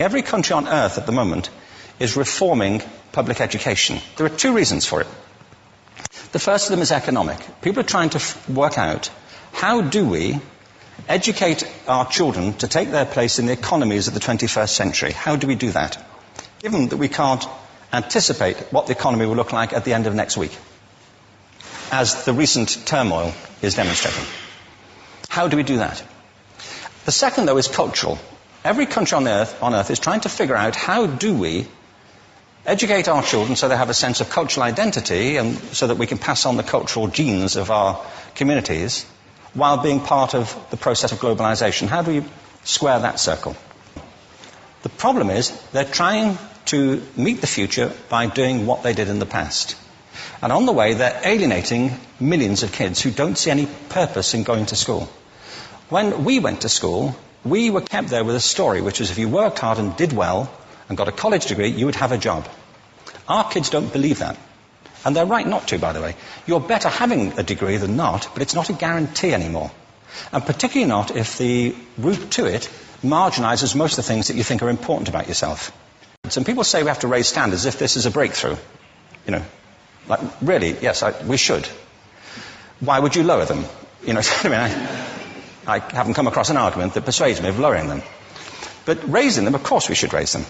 Every country on earth at the moment is reforming public education. There are two reasons for it. The first of them is economic. People are trying to work out, how do we educate our children to take their place in the economies of the 21st century? How do we do that, given that we can't anticipate what the economy will look like at the end of next week, as the recent turmoil is demonstrating? How do we do that? The second, though, is cultural. Every country on earth is trying to figure out, how do we educate our children so they have a sense of cultural identity and so that we can pass on the cultural genes of our communities while being part of the process of globalization. How do we square that circle? The problem is they're trying to meet the future by doing what they did in the past. And on the way, they're alienating millions of kids who don't see any purpose in going to school. When we went to school, we were kept there with a story, which was if you worked hard and did well and got a college degree, you would have a job. Our kids don't believe that. And they're right not to, by the way. You're better having a degree than not, but it's not a guarantee anymore. And particularly not if the route to it marginalizes most of the things that you think are important about yourself. Some people say we have to raise standards as if this is a breakthrough. You know, like, really, yes, we should. Why would you lower them? You know, I mean, I haven't come across an argument that persuades me of lowering them. But raising them, of course we should raise them.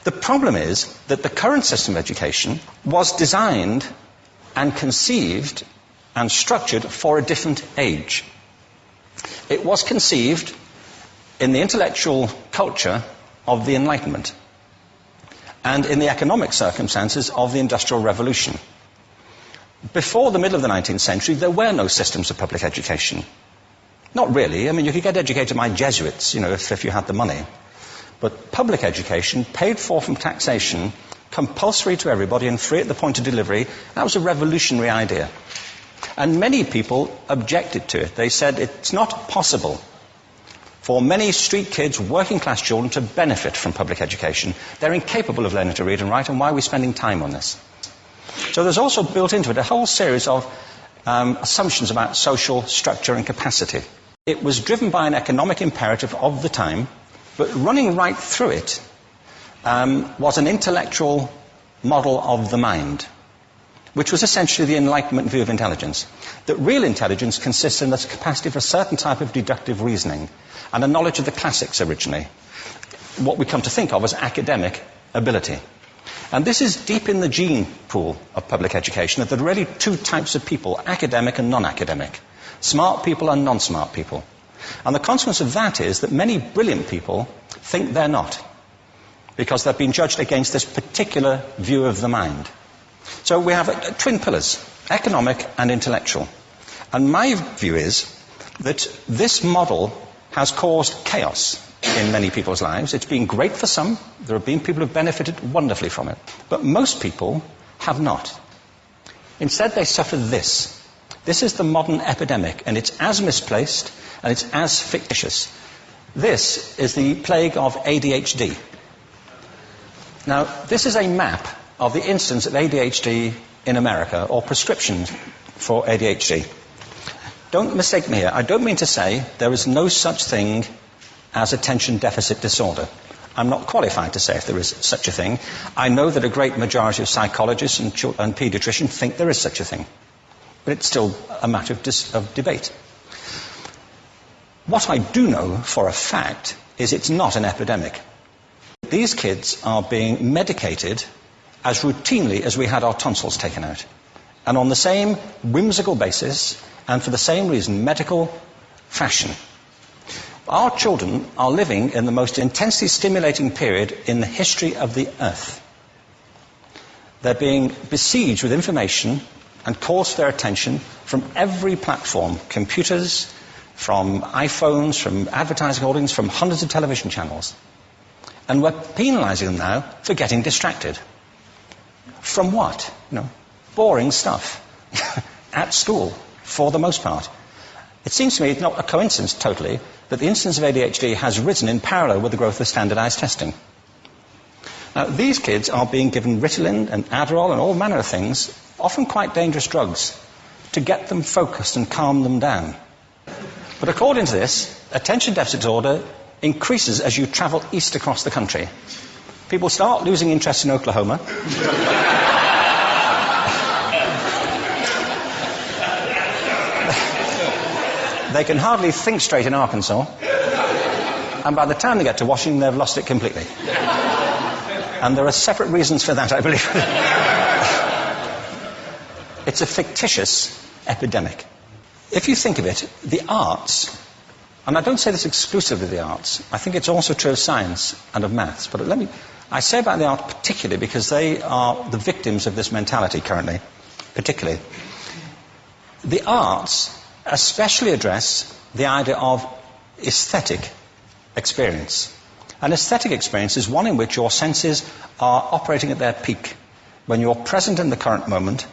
The problem is that the current system of education was designed and conceived and structured for a different age. It was conceived in the intellectual culture of the Enlightenment and in the economic circumstances of the Industrial Revolution. Before the middle of the 19th century, there were no systems of public education. Not really. I mean, you could get educated by Jesuits, you know, if you had the money. But public education, paid for from taxation, compulsory to everybody and free at the point of delivery, that was a revolutionary idea. And many people objected to it. They said it's not possible for many street kids, working class children, to benefit from public education. They're incapable of learning to read and write, and why are we spending time on this? So there's also built into it a whole series of assumptions about social structure and capacity. It was driven by an economic imperative of the time, but running right through it was an intellectual model of the mind, which was essentially the Enlightenment view of intelligence. That real intelligence consists in the capacity for a certain type of deductive reasoning and a knowledge of the classics originally, what we come to think of as academic ability. And this is deep in the gene pool of public education, that there are really two types of people, academic and non-academic, smart people and non-smart people. And the consequence of that is that many brilliant people think they're not, because they've been judged against this particular view of the mind. So we have twin pillars, economic and intellectual. And my view is that this model has caused chaos in many people's lives. It's been great for some. There have been people who have benefited wonderfully from it. But most people have not. Instead, they suffer this. This is the modern epidemic, and it's as misplaced and it's as fictitious. This is the plague of ADHD. Now, this is a map of the incidence of ADHD in America, or prescriptions for ADHD. Don't mistake me here. I don't mean to say there is no such thing as attention deficit disorder. I'm not qualified to say if there is such a thing. I know that a great majority of psychologists and paediatricians think there is such a thing. But it's still a matter of debate. What I do know for a fact is it's not an epidemic. These kids are being medicated as routinely as we had our tonsils taken out. And on the same whimsical basis, and for the same reason, medical fashion. Our children are living in the most intensely stimulating period in the history of the earth. They're being besieged with information and calls for their attention from every platform, computers, from iPhones, from advertising holdings, from hundreds of television channels. And we're penalizing them now for getting distracted. From what? You know, boring stuff at school, for the most part. It seems to me it's not a coincidence totally that the incidence of ADHD has risen in parallel with the growth of standardized testing. Now, these kids are being given Ritalin and Adderall and all manner of things, often quite dangerous drugs, to get them focused and calm them down. But according to this, attention deficit disorder increases as you travel east across the country. People start losing interest in Oklahoma. They can hardly think straight in Arkansas. And by the time they get to Washington, they've lost it completely. And there are separate reasons for that, I believe. It's a fictitious epidemic. If you think of it, the arts, and I don't say this exclusively of the arts, I think it's also true of science and of maths, but I say about the arts particularly because they are the victims of this mentality currently, particularly. The arts especially address the idea of aesthetic experience. An aesthetic experience is one in which your senses are operating at their peak, when you're present in the current moment,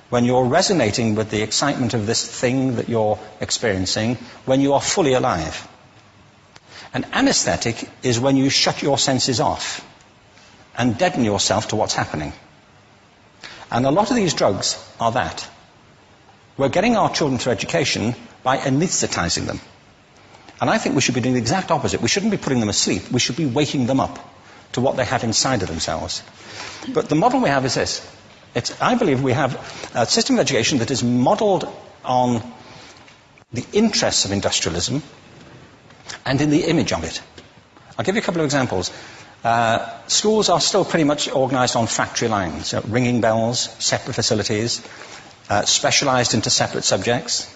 when you're resonating with the excitement of this thing that you're experiencing, when you are fully alive. An anesthetic is when you shut your senses off and deaden yourself to what's happening. And a lot of these drugs are that. We're getting our children through education by anesthetizing them. And I think we should be doing the exact opposite. We shouldn't be putting them asleep. We should be waking them up to what they have inside of themselves. But the model we have is this. I believe we have a system of education that is modeled on the interests of industrialism and in the image of it. I'll give you a couple of examples. Schools are still pretty much organized on factory lines, ringing bells, separate facilities, specialized into separate subjects.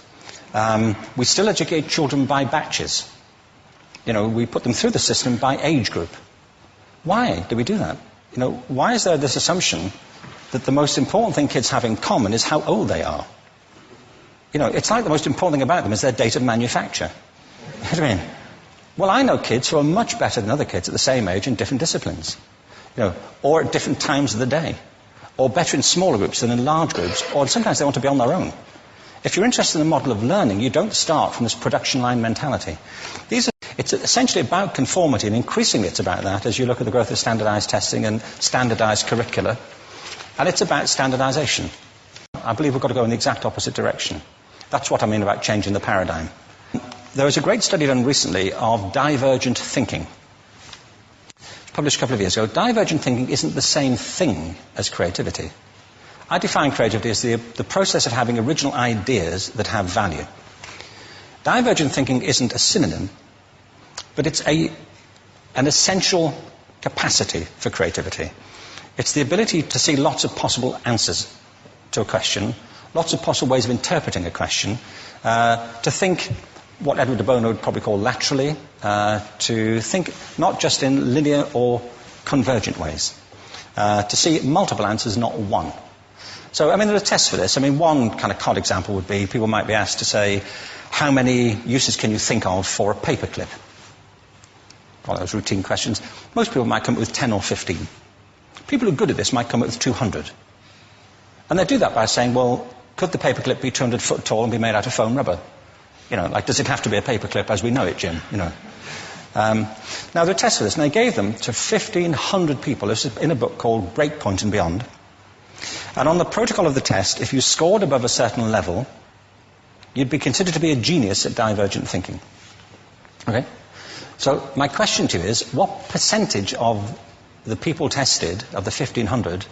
We still educate children by batches. We put them through the system by age group. Why do we do that? Why is there this assumption that the most important thing kids have in common is how old they are? It's like the most important thing about them is their date of manufacture. You know what I mean? Well, I know kids who are much better than other kids at the same age in different disciplines, or at different times of the day, or better in smaller groups than in large groups, or sometimes they want to be on their own. If you're interested in the model of learning, you don't start from this production line mentality. It's essentially about conformity, and increasingly it's about that as you look at the growth of standardized testing and standardized curricula. And it's about standardization. I believe we've got to go in the exact opposite direction. That's what I mean about changing the paradigm. There was a great study done recently of divergent thinking. Published a couple of years ago. Divergent thinking isn't the same thing as creativity. I define creativity as the process of having original ideas that have value. Divergent thinking isn't a synonym, but it's an essential capacity for creativity. It's the ability to see lots of possible answers to a question, lots of possible ways of interpreting a question, to think what Edward de Bono would probably call laterally, to think not just in linear or convergent ways, to see multiple answers, not one. So, there are tests for this. One kind of cod example would be, people might be asked to say, how many uses can you think of for a paperclip? One of those routine questions. Most people might come up with 10 or 15. People who are good at this might come up with 200. And they do that by saying, well, could the paperclip be 200 foot tall and be made out of foam rubber? Does it have to be a paperclip as we know it, Jim? Now, there are tests for this, and they gave them to 1,500 people. This is in a book called Breakpoint and Beyond. And on the protocol of the test, if you scored above a certain level, you'd be considered to be a genius at divergent thinking. Okay? So my question to you is, what percentage of the people tested, of the 1,500,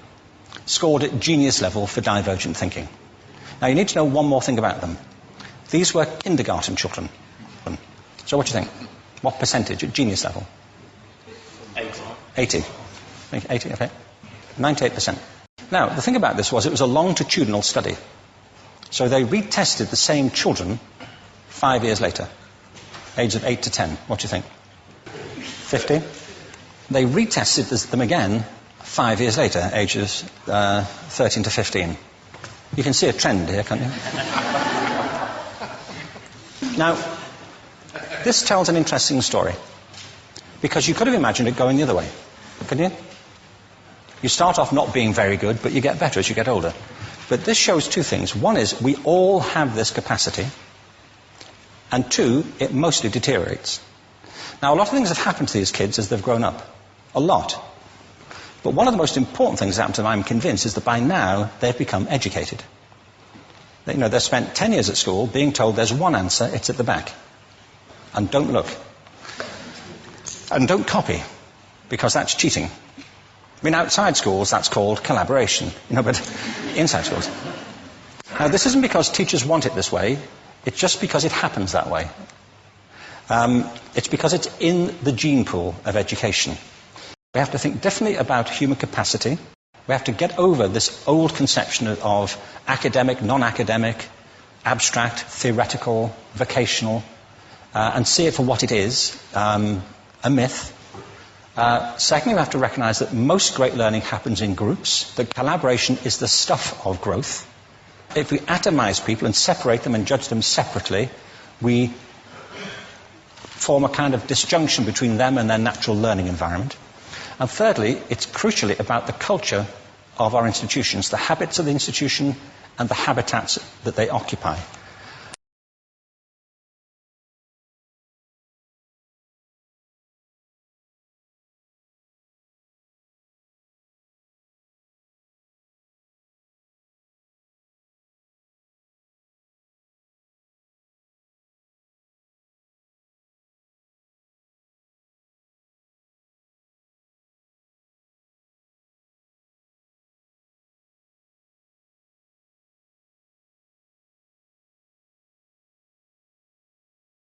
scored at genius level for divergent thinking? Now, you need to know one more thing about them. These were kindergarten children. So what do you think? What percentage at genius level? 80. 80, okay. 98%. Now, the thing about this was it was a longitudinal study. So they retested the same children 5 years later, ages of 8 to 10. What do you think? 50? They retested them again 5 years later, ages 13 to 15. You can see a trend here, can't you? Now, this tells an interesting story, because you could have imagined it going the other way, couldn't you? You start off not being very good, but you get better as you get older. But this shows two things. One is we all have this capacity, and two, it mostly deteriorates. Now, a lot of things have happened to these kids as they've grown up. A lot. But one of the most important things that happened to them, I'm convinced, is that by now they've become educated. They've spent 10 years at school being told there's one answer, it's at the back. And don't look. And don't copy, because that's cheating. I mean, outside schools, that's called collaboration, but inside schools. Now, this isn't because teachers want it this way, it's just because it happens that way. It's because it's in the gene pool of education. We have to think differently about human capacity. We have to get over this old conception of academic, non-academic, abstract, theoretical, vocational, and see it for what it is, a myth. Secondly, we have to recognize that most great learning happens in groups, that collaboration is the stuff of growth. If we atomize people and separate them and judge them separately, we form a kind of disjunction between them and their natural learning environment. And thirdly, it's crucially about the culture of our institutions, the habits of the institution and the habitats that they occupy.